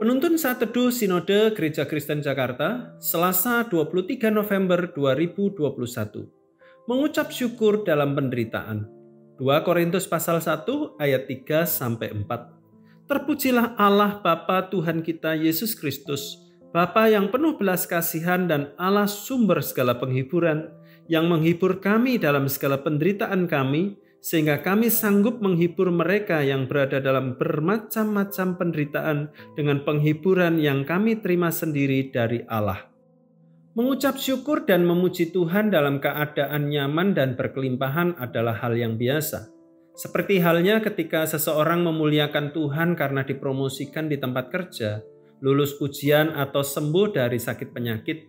Penuntun Saat Teduh Sinode Gereja Kristen Jakarta, Selasa 23 November 2021. Mengucap syukur dalam penderitaan. 2 Korintus pasal 1 ayat 3-4. Terpujilah Allah Bapa Tuhan kita Yesus Kristus, Bapa yang penuh belas kasihan dan Allah sumber segala penghiburan, yang menghibur kami dalam segala penderitaan kami, sehingga kami sanggup menghibur mereka yang berada dalam bermacam-macam penderitaan dengan penghiburan yang kami terima sendiri dari Allah. Mengucap syukur dan memuji Tuhan dalam keadaan nyaman dan berkelimpahan adalah hal yang biasa. Seperti halnya ketika seseorang memuliakan Tuhan karena dipromosikan di tempat kerja, lulus ujian atau sembuh dari sakit penyakit.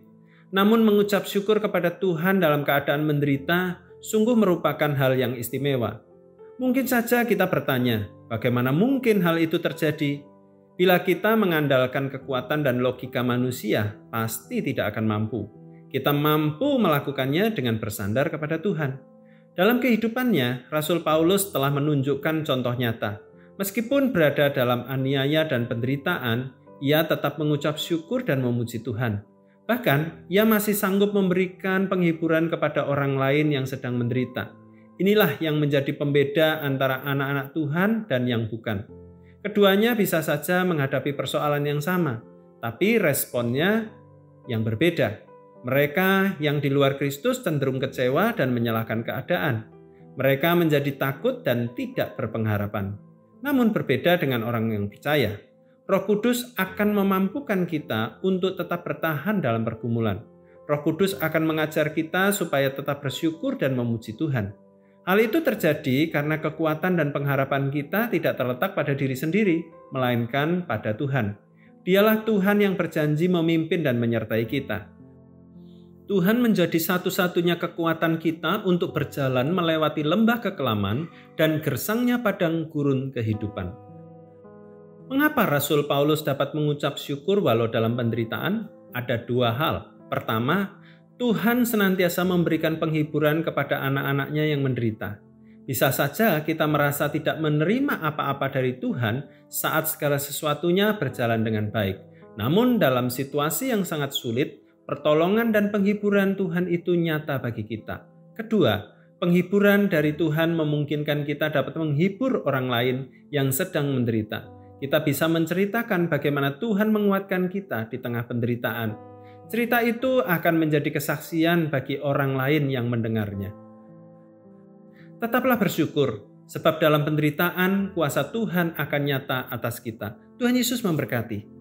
Namun mengucap syukur kepada Tuhan dalam keadaan menderita sungguh merupakan hal yang istimewa. Mungkin saja kita bertanya, bagaimana mungkin hal itu terjadi? Bila kita mengandalkan kekuatan dan logika manusia, pasti tidak akan mampu. Kita mampu melakukannya dengan bersandar kepada Tuhan. Dalam kehidupannya, Rasul Paulus telah menunjukkan contoh nyata. Meskipun berada dalam aniaya dan penderitaan, ia tetap mengucap syukur dan memuji Tuhan. Bahkan, ia masih sanggup memberikan penghiburan kepada orang lain yang sedang menderita. Inilah yang menjadi pembeda antara anak-anak Tuhan dan yang bukan. Keduanya bisa saja menghadapi persoalan yang sama, tapi responnya yang berbeda. Mereka yang di luar Kristus cenderung kecewa dan menyalahkan keadaan. Mereka menjadi takut dan tidak berpengharapan. Namun berbeda dengan orang yang percaya. Roh Kudus akan memampukan kita untuk tetap bertahan dalam pergumulan. Roh Kudus akan mengajar kita supaya tetap bersyukur dan memuji Tuhan. Hal itu terjadi karena kekuatan dan pengharapan kita tidak terletak pada diri sendiri, melainkan pada Tuhan. Dialah Tuhan yang berjanji memimpin dan menyertai kita. Tuhan menjadi satu-satunya kekuatan kita untuk berjalan melewati lembah kekelaman dan gersangnya padang gurun kehidupan. Mengapa Rasul Paulus dapat mengucap syukur walau dalam penderitaan? Ada 2 hal. Pertama, Tuhan senantiasa memberikan penghiburan kepada anak-anaknya yang menderita. Bisa saja kita merasa tidak menerima apa-apa dari Tuhan saat segala sesuatunya berjalan dengan baik. Namun dalam situasi yang sangat sulit, pertolongan dan penghiburan Tuhan itu nyata bagi kita. Kedua, penghiburan dari Tuhan memungkinkan kita dapat menghibur orang lain yang sedang menderita. Kita bisa menceritakan bagaimana Tuhan menguatkan kita di tengah penderitaan. Cerita itu akan menjadi kesaksian bagi orang lain yang mendengarnya. Tetaplah bersyukur, sebab dalam penderitaan kuasa Tuhan akan nyata atas kita. Tuhan Yesus memberkati.